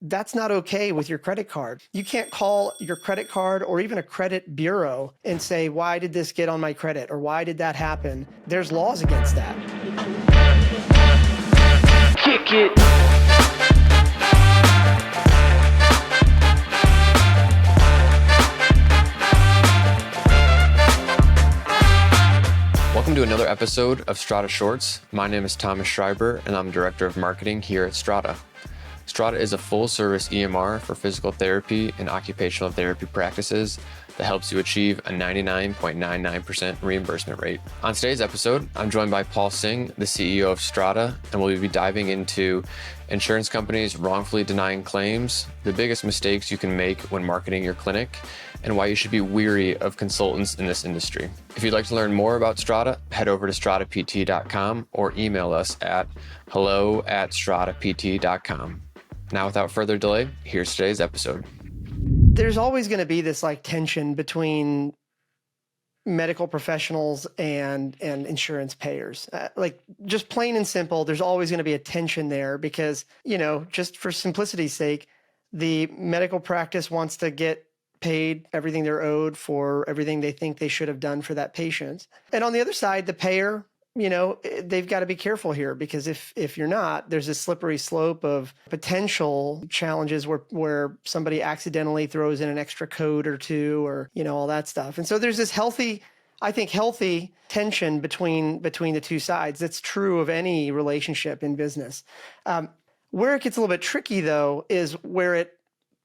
That's not okay with your credit card. You can't call your credit card or even a credit bureau and say, why did this get on my credit? Or why did that happen? There's laws against that. Kick it. Welcome to another episode of Strata Shorts. My name is Thomas Schreiber, and I'm Director of Marketing here at Strata. Strata is a full-service EMR for physical therapy and occupational therapy practices that helps you achieve a 99.99% reimbursement rate. On today's episode, I'm joined by Paul Singh, the CEO of Strata, and we'll be diving into insurance companies wrongfully denying claims, the biggest mistakes you can make when marketing your clinic, and why you should be weary of consultants in this industry. If you'd like to learn more about Strata, head over to stratapt.com or email us at hello@stratapt.com. Now, without further delay, here's today's episode. There's always going to be this tension between medical professionals and insurance payers. Just plain and simple, there's always going to be a tension there because, just for simplicity's sake, the medical practice wants to get paid everything they're owed for everything they think they should have done for that patient. And on the other side, the payer, they've got to be careful here because if you're not, there's a slippery slope of potential challenges where somebody accidentally throws in an extra code or two or, all that stuff. And so there's this healthy tension between the two sides. That's true of any relationship in business. Where it gets a little bit tricky, though, is where it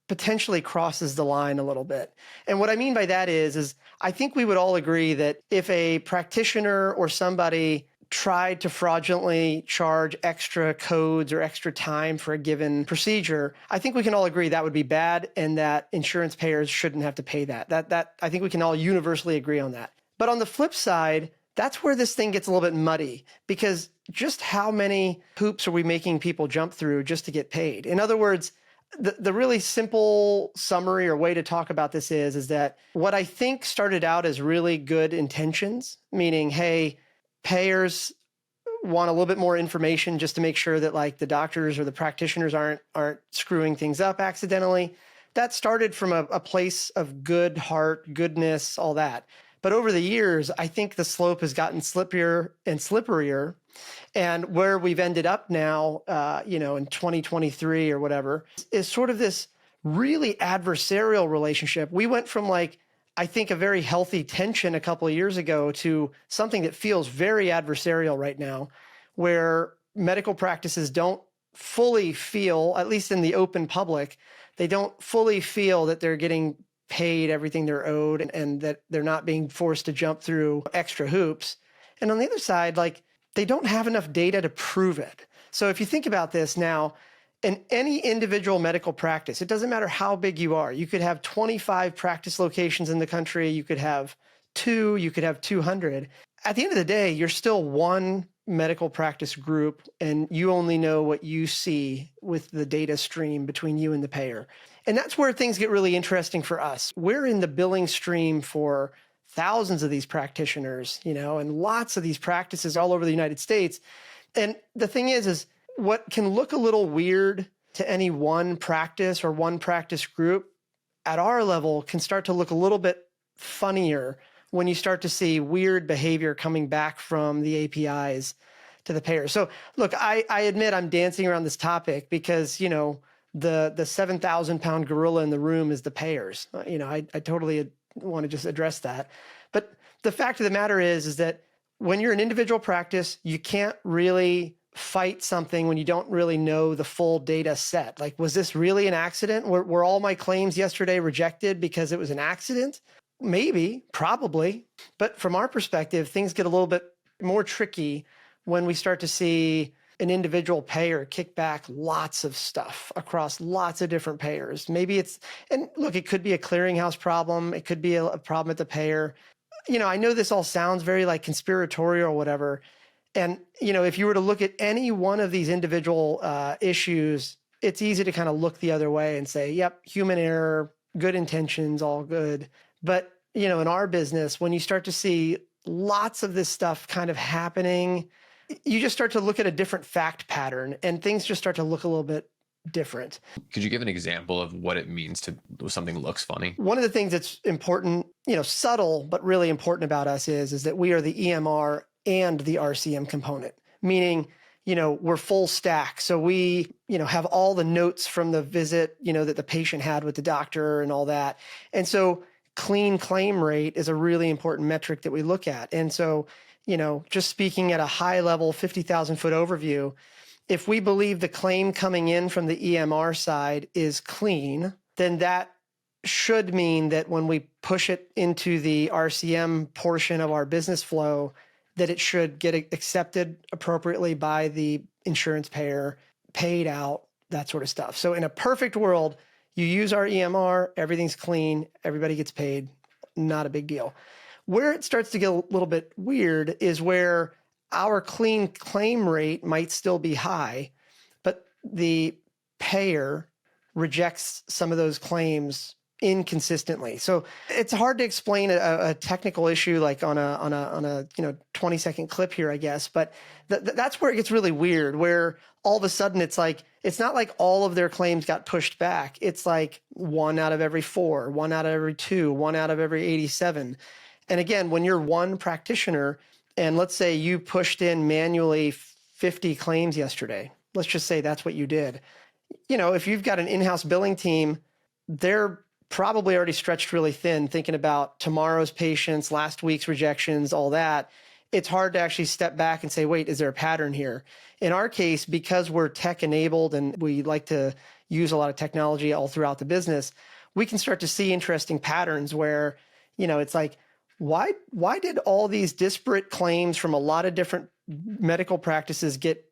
potentially crosses the line a little bit. And what I mean by that is I think we would all agree that if a practitioner or somebody tried to fraudulently charge extra codes or extra time for a given procedure, I think we can all agree that would be bad and that insurance payers shouldn't have to pay that. That I think we can all universally agree on that. But on the flip side, that's where this thing gets a little bit muddy because just how many hoops are we making people jump through just to get paid? In other words, the really simple summary or way to talk about this is that what I think started out as really good intentions, meaning, hey, payers want a little bit more information just to make sure that the doctors or the practitioners aren't screwing things up accidentally. That started from a place of good heart, goodness, all that. But over the years, I think the slope has gotten slipperier and slipperier. And where we've ended up now, in 2023 or whatever, is sort of this really adversarial relationship. We went from I think a very healthy tension a couple of years ago to something that feels very adversarial right now, where medical practices don't fully feel, at least in the open public, they don't fully feel that they're getting paid everything they're owed and that they're not being forced to jump through extra hoops. And on the other side, they don't have enough data to prove it. So if you think about this now, in any individual medical practice, it doesn't matter how big you are. You could have 25 practice locations in the country. You could have 2, you could have 200. At the end of the day, you're still one medical practice group, and you only know what you see with the data stream between you and the payer. And that's where things get really interesting for us. We're in the billing stream for thousands of these practitioners, and lots of these practices all over the United States. And the thing is what can look a little weird to any one practice or one practice group at our level can start to look a little bit funnier when you start to see weird behavior coming back from the APIs to the payer. So look, I admit I'm dancing around this topic because, the 7,000-pound gorilla in the room is the payers. I totally want to just address that. But the fact of the matter is that when you're an individual practice, you can't really fight something when you don't really know the full data set. Was this really an accident? Were all my claims yesterday rejected because it was an accident? Maybe, probably. But from our perspective, things get a little bit more tricky when we start to see an individual payer kick back lots of stuff across lots of different payers. And look, it could be a clearinghouse problem. It could be a problem at the payer. I know this all sounds very conspiratorial or whatever. And, if you were to look at any one of these individual issues, it's easy to kind of look the other way and say, yep, human error, good intentions, all good. But, in our business, when you start to see lots of this stuff kind of happening, you just start to look at a different fact pattern and things just start to look a little bit different. Could you give an example of what it means to something looks funny? One of the things that's important, subtle, but really important about us is that we are the EMR and the RCM component, meaning, we're full stack. So we, have all the notes from the visit, that the patient had with the doctor and all that. And so clean claim rate is a really important metric that we look at. And so, just speaking at a high level, 50,000 foot overview, if we believe the claim coming in from the EMR side is clean, then that should mean that when we push it into the RCM portion of our business flow, that it should get accepted appropriately by the insurance payer, paid out, that sort of stuff. So in a perfect world, you use our EMR, everything's clean, everybody gets paid, not a big deal. Where it starts to get a little bit weird is where our clean claim rate might still be high, but the payer rejects some of those claims inconsistently. So it's hard to explain a technical issue like on a 20-second clip here, I guess. But that's where it gets really weird, where all of a sudden it's not like all of their claims got pushed back. It's like 1 out of every 4, 1 out of every 2, 1 out of every 87. And again, when you're one practitioner, and let's say you pushed in manually 50 claims yesterday, let's just say that's what you did. If you've got an in-house billing team, they're probably already stretched really thin thinking about tomorrow's patients, last week's rejections, all that. It's hard to actually step back and say, wait, is there a pattern here? In our case, because we're tech enabled and we like to use a lot of technology all throughout the business, we can start to see interesting patterns where, it's like, why did all these disparate claims from a lot of different medical practices get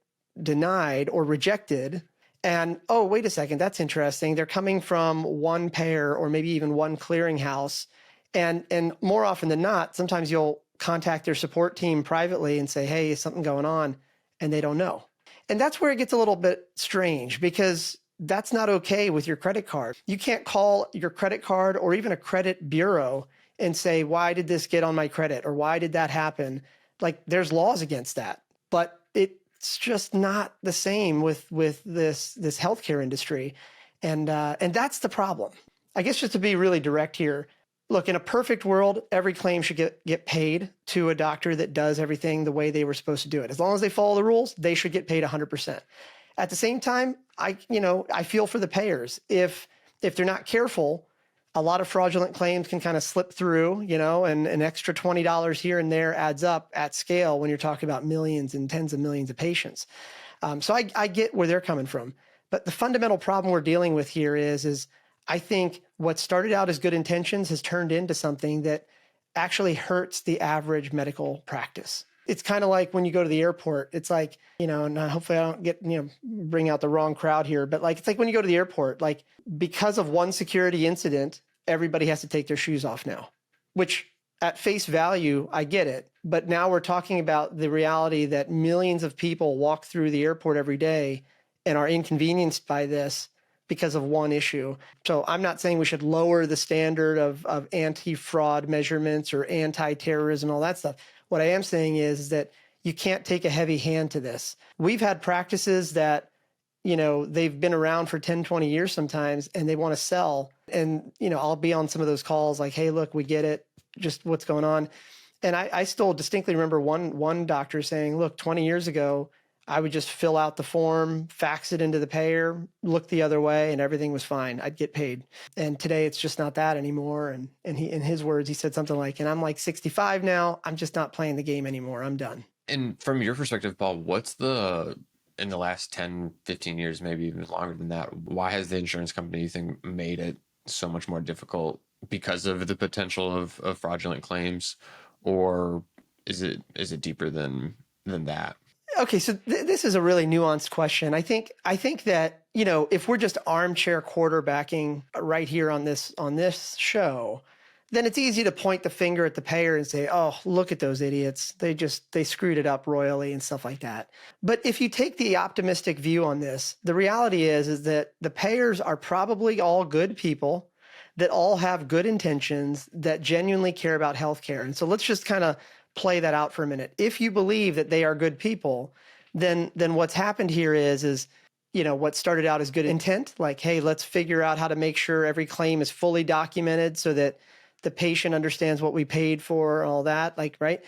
denied or rejected? And, oh, wait a second, that's interesting. They're coming from one payer or maybe even one clearinghouse. And more often than not, sometimes you'll contact their support team privately and say, hey, is something going on? And they don't know. And that's where it gets a little bit strange, because that's not okay with your credit card. You can't call your credit card or even a credit bureau and say, why did this get on my credit? Or why did that happen? Like, there's laws against that, but it's just not the same with this healthcare industry. And that's the problem. I guess just to be really direct here, look, in a perfect world, every claim should get paid to a doctor that does everything the way they were supposed to do it. As long as they follow the rules, they should get paid 100%. At the same time, I feel for the payers. If they're not careful, a lot of fraudulent claims can kind of slip through, and an extra $20 here and there adds up at scale when you're talking about millions and tens of millions of patients. So I get where they're coming from. But the fundamental problem we're dealing with here is I think what started out as good intentions has turned into something that actually hurts the average medical practice. It's kind of like when you go to the airport, it's like, and hopefully I don't get, bring out the wrong crowd here, but it's like when you go to the airport, because of one security incident, everybody has to take their shoes off now, which at face value, I get it. But now we're talking about the reality that millions of people walk through the airport every day and are inconvenienced by this because of one issue. So I'm not saying we should lower the standard of anti-fraud measurements or anti-terrorism, all that stuff. What I am saying is that you can't take a heavy hand to this. We've had practices that, they've been around for 10, 20 years sometimes, and they want to sell. And, I'll be on some of those calls like, hey, look, we get it, just what's going on. And I still distinctly remember one doctor saying, look, 20 years ago, I would just fill out the form, fax it into the payer, look the other way, and everything was fine. I'd get paid. And today it's just not that anymore. And he, in his words, he said something like, and I'm like 65 now, I'm just not playing the game anymore. I'm done. And from your perspective, Paul, in the last 10, 15 years, maybe even longer than that, why has the insurance company, you think, made it so much more difficult because of the potential of fraudulent claims? Or is it deeper than that? Okay, so this is a really nuanced question. I think that, if we're just armchair quarterbacking right here on this show, then it's easy to point the finger at the payer and say, oh, look at those idiots. They screwed it up royally and stuff like that. But if you take the optimistic view on this, the reality is that the payers are probably all good people that all have good intentions, that genuinely care about healthcare. And so let's just kind of play that out for a minute. If you believe that they are good people, then what's happened here is what started out as good intent, like, hey, let's figure out how to make sure every claim is fully documented so that the patient understands what we paid for and all that, like, right?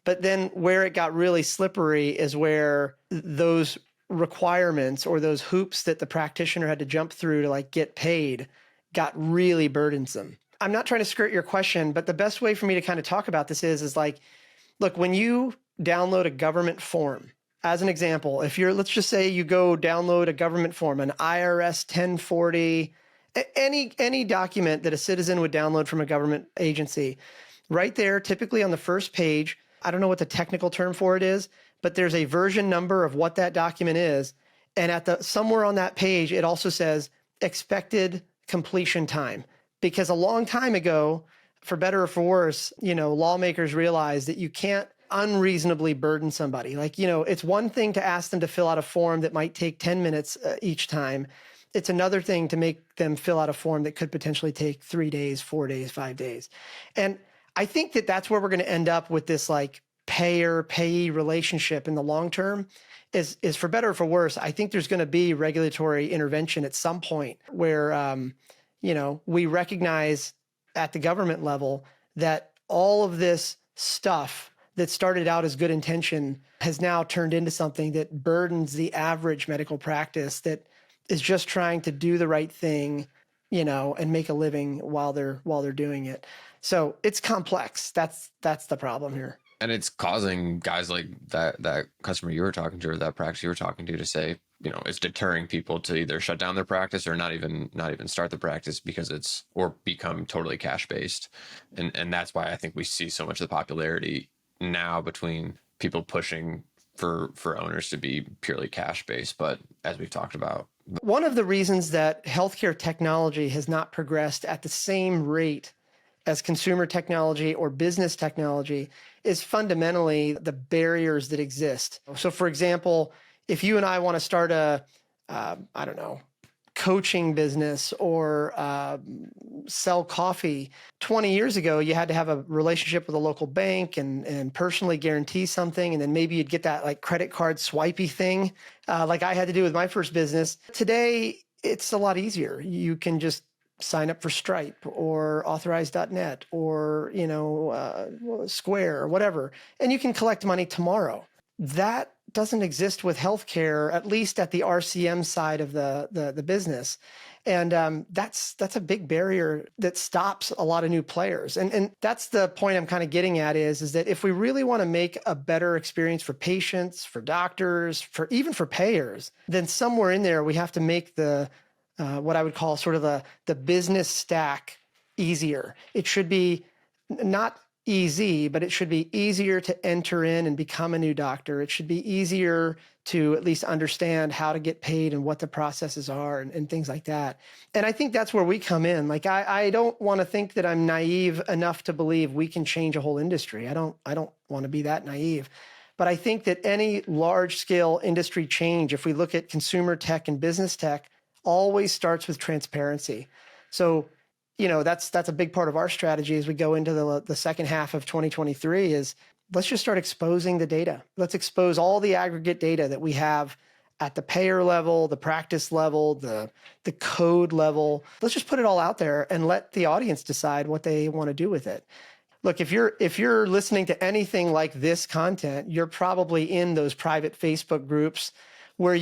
But then where it got really slippery is where those requirements or those hoops that the practitioner had to jump through to like get paid got really burdensome. I'm not trying to skirt your question, but the best way for me to kind of talk about this is like, look, when you download a government form, as an example, if you're, let's just say you go download a government form, an IRS 1040, any document that a citizen would download from a government agency, right there, typically on the first page, I don't know what the technical term for it is, but there's a version number of what that document is. And at the somewhere on that page, it also says expected completion time. Because a long time ago, for better or for worse, lawmakers realized that you can't unreasonably burden somebody. Like, it's one thing to ask them to fill out a form that might take 10 minutes each time. It's another thing to make them fill out a form that could potentially take 3 days, 4 days, 5 days. And I think that that's where we're going to end up with this like payer-payee relationship in the long term is for better or for worse. I think there's going to be regulatory intervention at some point where, we recognize at the government level that all of this stuff that started out as good intention has now turned into something that burdens the average medical practice that is just trying to do the right thing, and make a living while they're doing it. So it's complex. That's the problem here. And it's causing guys like that customer you were talking to or that practice you were talking to say, it's deterring people to either shut down their practice or not even start the practice because or become totally cash based. And that's why I think we see so much of the popularity now between people pushing for owners to be purely cash based. But as we've talked about, one of the reasons that healthcare technology has not progressed at the same rate as consumer technology or business technology is fundamentally the barriers that exist. So for example, if you and I want to start a, coaching business or sell coffee, 20 years ago, you had to have a relationship with a local bank and personally guarantee something. And then maybe you'd get that like credit card swipey thing like I had to do with my first business. Today, it's a lot easier. You can just sign up for Stripe or authorize.net or, Square or whatever, and you can collect money tomorrow. That doesn't exist with healthcare, at least at the RCM side of the business. And that's a big barrier that stops a lot of new players. And that's the point I'm kind of getting at is that if we really want to make a better experience for patients, for doctors, even for payers, then somewhere in there, we have to make the what I would call sort of the business stack easier. It should be not easy, but it should be easier to enter in and become a new doctor. It should be easier to at least understand how to get paid and what the processes are and things like that. And I think that's where we come in. Like, I don't want to think that I'm naive enough to believe we can change a whole industry. I don't want to be that naive. But I think that any large scale industry change, if we look at consumer tech and business tech, always starts with transparency. So, that's a big part of our strategy as we go into the second half of 2023 is let's just start exposing the data. Let's expose all the aggregate data that we have at the payer level, the practice level, the code level. Let's just put it all out there and let the audience decide what they want to do with it. Look, if you're listening to anything like this content, you're probably in those private Facebook groups where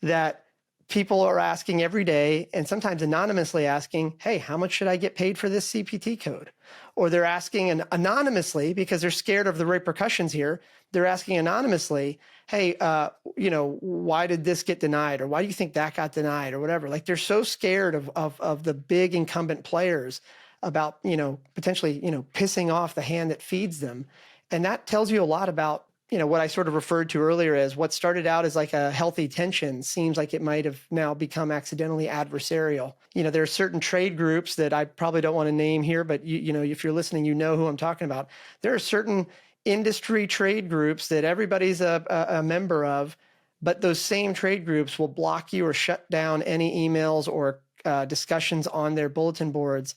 that people are asking every day and sometimes anonymously asking, hey, how much should I get paid for this CPT code? Or they're asking anonymously because they're scared of the repercussions here. They're asking anonymously, hey, why did this get denied? Or why do you think that got denied or whatever? Like they're so scared of the big incumbent players about, potentially, pissing off the hand that feeds them. And that tells you a lot about what I sort of referred to earlier as what started out as like a healthy tension seems like it might have now become accidentally adversarial. There are certain trade groups that I probably don't want to name here, but if you're listening, who I'm talking about. There are certain industry trade groups that everybody's a member of, but those same trade groups will block you or shut down any emails or discussions on their bulletin boards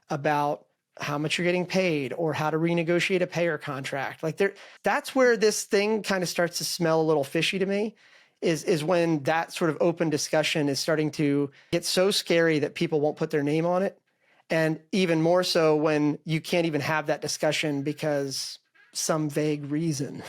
about how much you're getting paid or how to renegotiate a payer contract. Like that's where this thing kind of starts to smell a little fishy to me is when that sort of open discussion is starting to get so scary that people won't put their name on it. And even more so when you can't even have that discussion because some vague reason.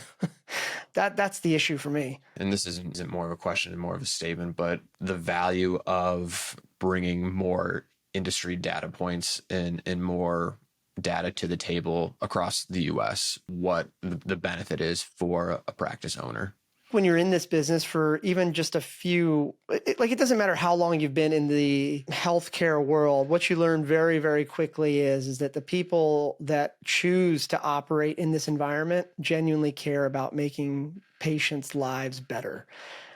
That's the issue for me. And this isn't more of a question and more of a statement, but the value of bringing more industry data points and more data to the table across the US, what the benefit is for a practice owner. When you're in this business for even just a few, it doesn't matter how long you've been in the healthcare world, what you learn very, very quickly is that the people that choose to operate in this environment genuinely care about making patients' lives better,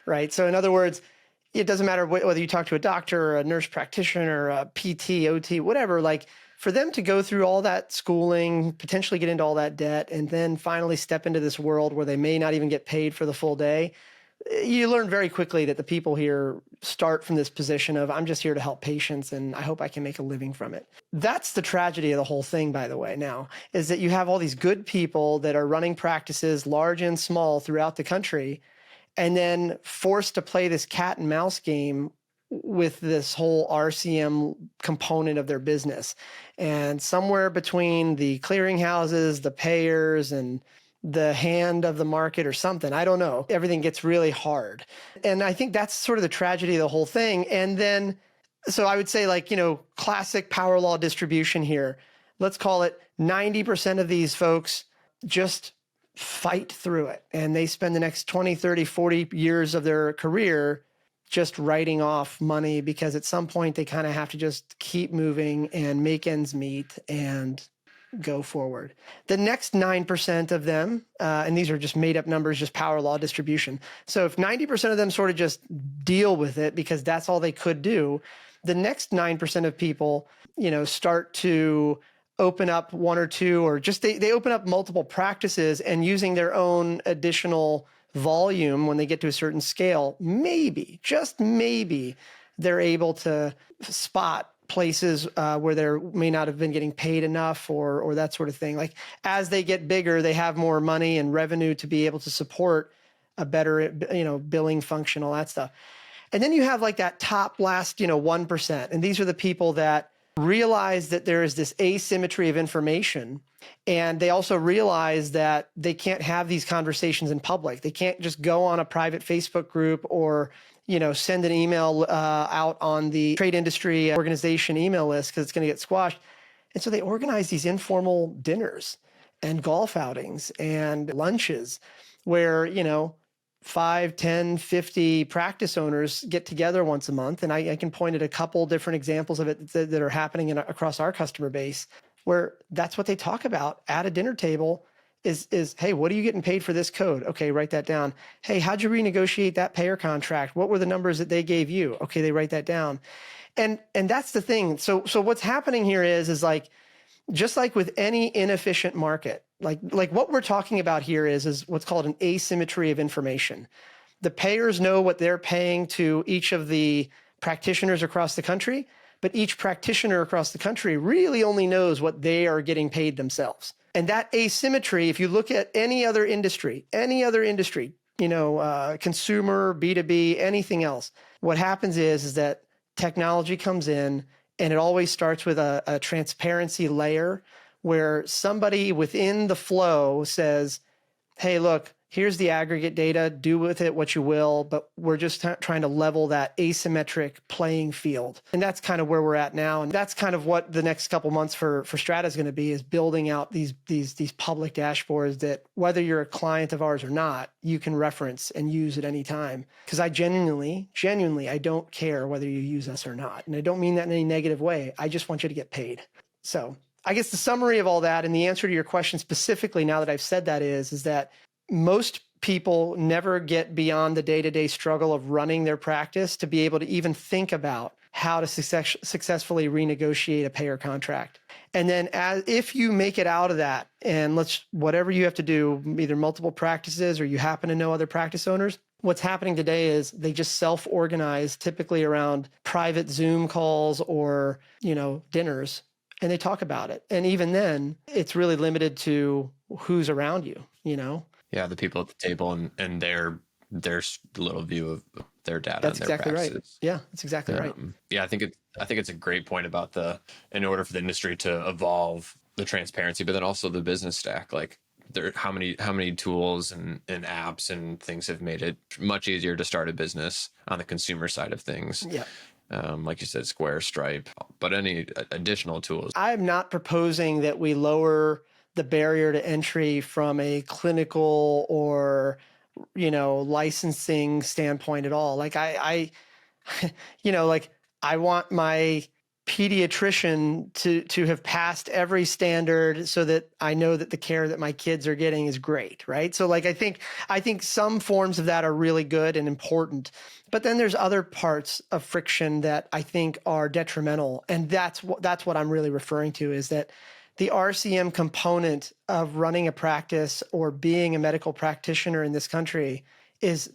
right? So in other words, it doesn't matter whether you talk to a doctor or a nurse practitioner, a PT, OT, whatever, like for them to go through all that schooling, potentially get into all that debt, and then finally step into this world where they may not even get paid for the full day, you learn very quickly that the people here start from this position of, I'm just here to help patients and I hope I can make a living from it. That's the tragedy of the whole thing, by the way, now, is that you have all these good people that are running practices, large and small, throughout the country, and then forced to play this cat and mouse game with this whole RCM component of their business. And somewhere between the clearinghouses, the payers, and the hand of the market or something, I don't know, everything gets really hard. And I think that's sort of the tragedy of the whole thing. And then, so I would say, like, classic power law distribution here. Let's call it 90% of these folks just fight through it. And they spend the next 20, 30, 40 years of their career just writing off money because at some point they kind of have to just keep moving and make ends meet and go forward. The next 9% of them, and these are just made up numbers, just power law distribution. So if 90% of them sort of just deal with it because that's all they could do, the next 9% of people, start to open up one or two, or just they open up multiple practices and using their own additional volume when they get to a certain scale, maybe, just maybe, they're able to spot places where they may not have been getting paid enough or that sort of thing. Like as they get bigger, they have more money and revenue to be able to support a better, billing function, all that stuff. And then you have like that top last, 1%. And these are the people that realize that there is this asymmetry of information. And they also realize that they can't have these conversations in public. They can't just go on a private Facebook group or, send an email out on the trade industry organization email list because it's going to get squashed. And so they organize these informal dinners and golf outings and lunches where, 5, 10, 50 practice owners get together once a month. And I can point at a couple different examples of it that are happening across our customer base where that's what they talk about at a dinner table is, hey, what are you getting paid for this code? Okay, write that down. Hey, how'd you renegotiate that payer contract? What were the numbers that they gave you? Okay, they write that down. And that's the thing. So what's happening here is like, just like with any inefficient market, like what we're talking about here is what's called an asymmetry of information. The payers know what they're paying to each of the practitioners across the country, but each practitioner across the country really only knows what they are getting paid themselves. And that asymmetry, if you look at any other industry, consumer, B2B, anything else, what happens is that technology comes in and it always starts with a transparency layer where somebody within the flow says, hey, look, here's the aggregate data, do with it what you will, but we're just trying to level that asymmetric playing field. And that's kind of where we're at now. And that's kind of what the next couple months for Strata is going to be, is building out these public dashboards that whether you're a client of ours or not, you can reference and use at any time. Because I genuinely, I don't care whether you use us or not. And I don't mean that in any negative way. I just want you to get paid. So I guess the summary of all that and the answer to your question specifically now that I've said that is that most people never get beyond the day-to-day struggle of running their practice to be able to even think about how to successfully renegotiate a payer contract. And then if you make it out of that and whatever you have to do, either multiple practices or you happen to know other practice owners, what's happening today is they just self-organize typically around private Zoom calls or, dinners, and they talk about it. And even then it's really limited to who's around you, Yeah, the people at the table and their their little view of their data That's and their exactly right. practices. Yeah, that's exactly right. Yeah, I think it's a great point about in order for the industry to evolve, the transparency, but then also the business stack. Like how many tools and apps and things have made it much easier to start a business on the consumer side of things. Yeah. Like you said, Square, Stripe, but any additional tools. I'm not proposing that we lower the barrier to entry from a clinical or, licensing standpoint at all. Like like I want my pediatrician to have passed every standard so that I know that the care that my kids are getting is great, right? So like I think some forms of that are really good and important, but then there's other parts of friction that I think are detrimental, and that's what I'm really referring to, is that the RCM component of running a practice or being a medical practitioner in this country is,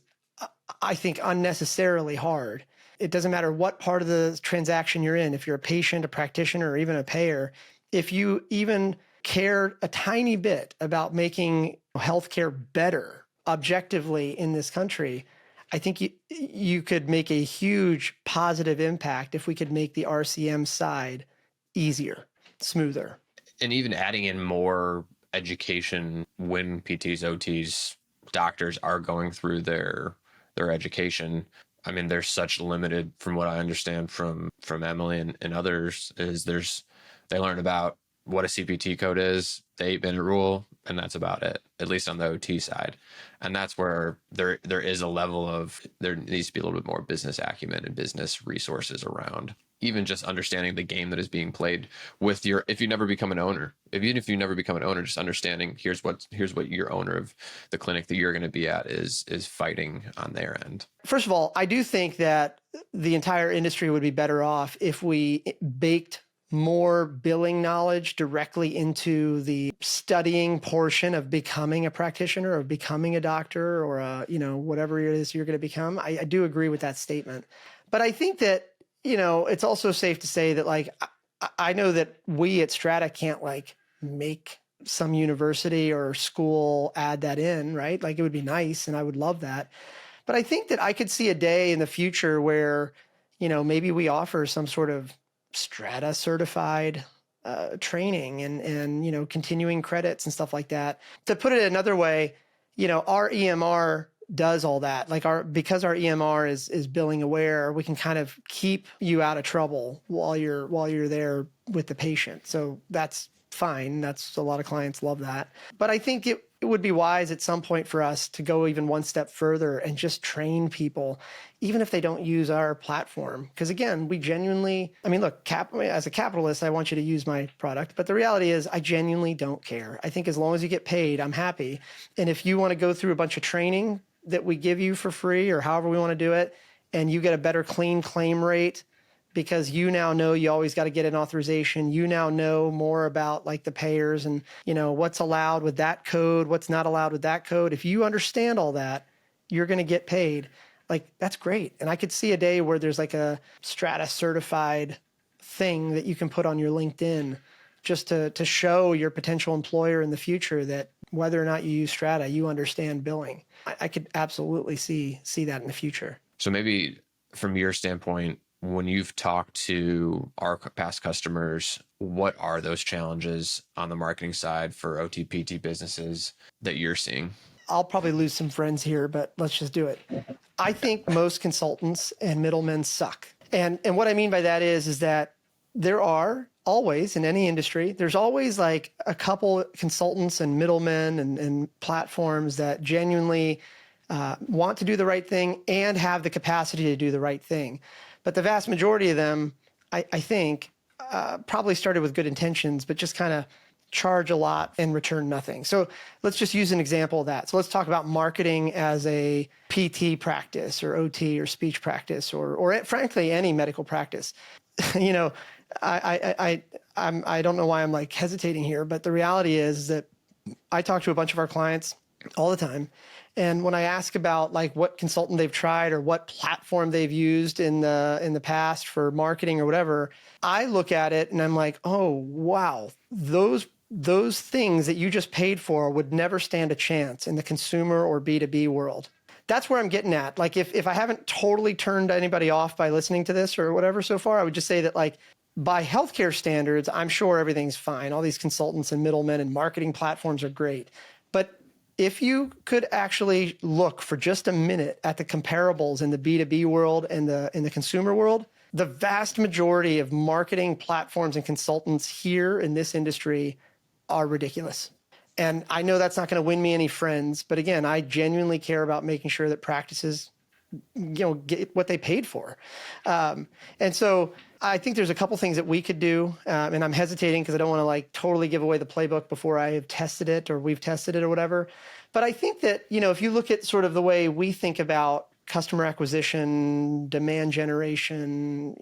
I think, unnecessarily hard. It doesn't matter what part of the transaction you're in. If you're a patient, a practitioner, or even a payer, if you even care a tiny bit about making healthcare better objectively in this country, I think you could make a huge positive impact if we could make the RCM side easier, smoother. And even adding in more education when PTs, OTs, doctors are going through their education. I mean, there's such limited, from what I understand from Emily and others, is they learn about what a CPT code is, the 8-minute rule, and that's about it, at least on the OT side. And that's where there is a level of, there needs to be a little bit more business acumen and business resources around even just understanding the game that is being played with if you never become an owner, even if you never become an owner, just understanding here's what your owner of the clinic that you're going to be at is fighting on their end. First of all, I do think that the entire industry would be better off if we baked more billing knowledge directly into the studying portion of becoming a practitioner or becoming a doctor or whatever it is you're going to become. I do agree with that statement. But I think that, it's also safe to say that, like, I know that we at Strata can't like make some university or school add that in, right? Like, it would be nice and I would love that. But I think that I could see a day in the future where, maybe we offer some sort of Strata certified training and continuing credits and stuff like that. To put it another way, our EMR does all that. Like because our EMR is billing aware, we can kind of keep you out of trouble while you're there with the patient. So that's fine. That's, a lot of clients love that. But I think it would be wise at some point for us to go even one step further and just train people, even if they don't use our platform. Because again, we genuinely, look, as a capitalist, I want you to use my product. But the reality is I genuinely don't care. I think as long as you get paid, I'm happy. And if you want to go through a bunch of training that we give you for free or however we want to do it, and you get a better clean claim rate because you now know you always got to get an authorization. You now know more about like the payers and, what's allowed with that code, what's not allowed with that code. If you understand all that, you're going to get paid. Like, that's great. And I could see a day where there's like a Strata certified thing that you can put on your LinkedIn just to show your potential employer in the future that whether or not you use Strata, you understand billing. I could absolutely see that in the future. So maybe from your standpoint, when you've talked to our past customers, what are those challenges on the marketing side for OTPT businesses that you're seeing? I'll probably lose some friends here, but let's just do it. I think most consultants and middlemen suck. And what I mean by that is that there are always, in any industry, there's always like a couple consultants and middlemen and platforms that genuinely want to do the right thing and have the capacity to do the right thing. But the vast majority of them, I think, probably started with good intentions, but just kind of charge a lot and return nothing. So let's just use an example of that. So let's talk about marketing as a PT practice or OT or speech practice or frankly, any medical practice. I don't know why I'm like hesitating here, but the reality is that I talk to a bunch of our clients all the time. And when I ask about like what consultant they've tried or what platform they've used in the past for marketing or whatever, I look at it and I'm like, oh, wow, those things that you just paid for would never stand a chance in the consumer or B2B world. that's where I'm getting at. Like if I haven't totally turned anybody off by listening to this or whatever so far, I would just say that like by healthcare standards, I'm sure everything's fine. All these consultants and middlemen and marketing platforms are great. But if you could actually look for just a minute at the comparables in the B2B world and in the consumer world, the vast majority of marketing platforms and consultants here in this industry are ridiculous. And I know that's not going to win me any friends, but again, I genuinely care about making sure that practices, get what they paid for. And so I think there's a couple things that we could do, and I'm hesitating because I don't want to like totally give away the playbook before I have tested it or we've tested it or whatever. But I think that, if you look at sort of the way we think about customer acquisition, demand generation,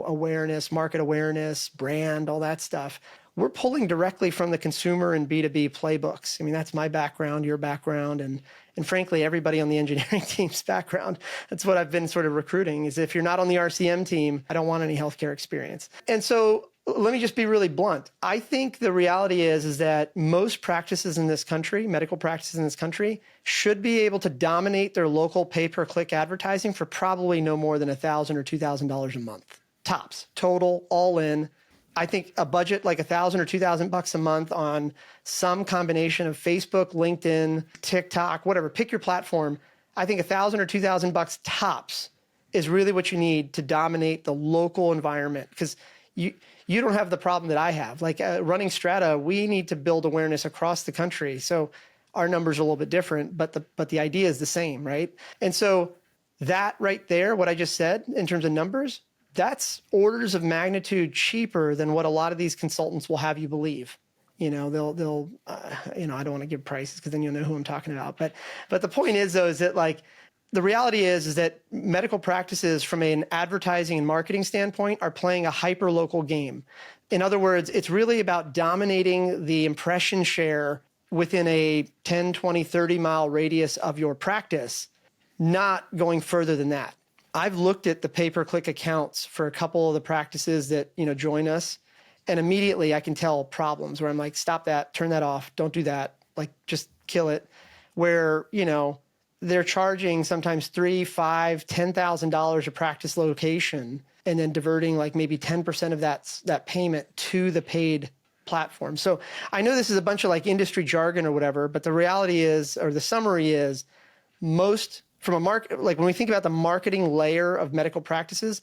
awareness, market awareness, brand, all that stuff, we're pulling directly from the consumer and B2B playbooks. I mean, that's my background, your background, and frankly, everybody on the engineering team's background. That's what I've been sort of recruiting, is if you're not on the RCM team, I don't want any healthcare experience. And so let me just be really blunt. I think the reality is that most practices in this country, medical practices in this country, should be able to dominate their local pay-per-click advertising for probably no more than $1,000 or $2,000 a month. Tops, total, all in. I think a budget like $1,000 or $2,000 a month on some combination of Facebook, LinkedIn, TikTok, whatever, pick your platform. I think $1,000 or $2,000 tops is really what you need to dominate the local environment, because you don't have the problem that I have. Like running Strata, we need to build awareness across the country. So our numbers are a little bit different, but the idea is the same, right? And so that right there, what I just said in terms of numbers, that's orders of magnitude cheaper than what a lot of these consultants will have you believe. They'll I don't want to give prices because then you'll know who I'm talking about. But the point is, though, is that like the reality is that medical practices from an advertising and marketing standpoint are playing a hyper local game. In other words, it's really about dominating the impression share within a 10, 20, 30 mile radius of your practice, not going further than that. I've looked at the pay-per-click accounts for a couple of the practices that, join us, and immediately I can tell problems where I'm like, stop that, turn that off, don't do that, like just kill it. Where, they're charging sometimes $3,000, $5,000, $10,000 a practice location, and then diverting like maybe 10% of that payment to the paid platform. So I know this is a bunch of like industry jargon or whatever, but the reality is, or the summary is, most from a market, like when we think about the marketing layer of medical practices,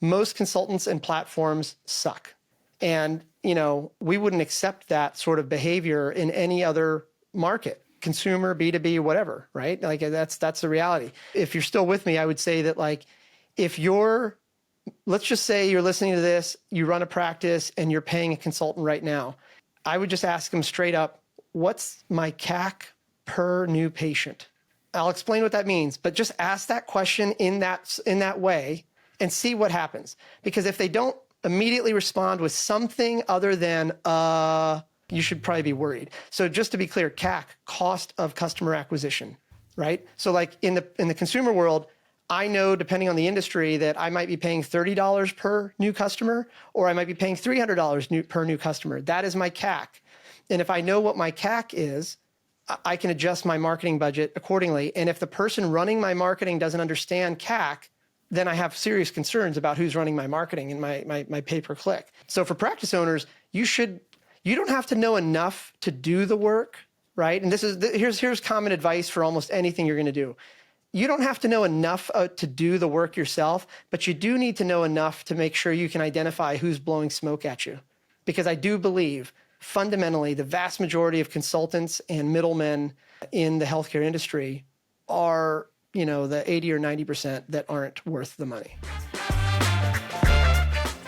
most consultants and platforms suck. And, we wouldn't accept that sort of behavior in any other market, consumer, B2B, whatever, right? Like that's the reality. If you're still with me, I would say that like, let's just say you're listening to this, you run a practice and you're paying a consultant right now. I would just ask them straight up, what's my CAC per new patient? I'll explain what that means, but just ask that question in that way and see what happens. Because if they don't immediately respond with something other than, you should probably be worried. So just to be clear, CAC, cost of customer acquisition, right? So like in the consumer world, I know depending on the industry that I might be paying $30 per new customer, or I might be paying $300 per new customer. That is my CAC. And if I know what my CAC is, I can adjust my marketing budget accordingly. And if the person running my marketing doesn't understand CAC, then I have serious concerns about who's running my marketing and my pay-per-click. So for practice owners, you don't have to know enough to do the work, right? And here's common advice for almost anything you're going to do. You don't have to know enough to do the work yourself, but you do need to know enough to make sure you can identify who's blowing smoke at you. Because I do believe fundamentally, the vast majority of consultants and middlemen in the healthcare industry are, the 80 or 90% that aren't worth the money.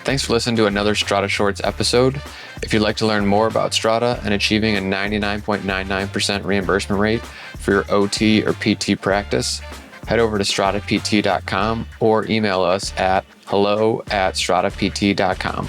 Thanks for listening to another Strata Shorts episode. If you'd like to learn more about Strata and achieving a 99.99% reimbursement rate for your OT or PT practice, head over to stratapt.com or email us at hello@stratapt.com.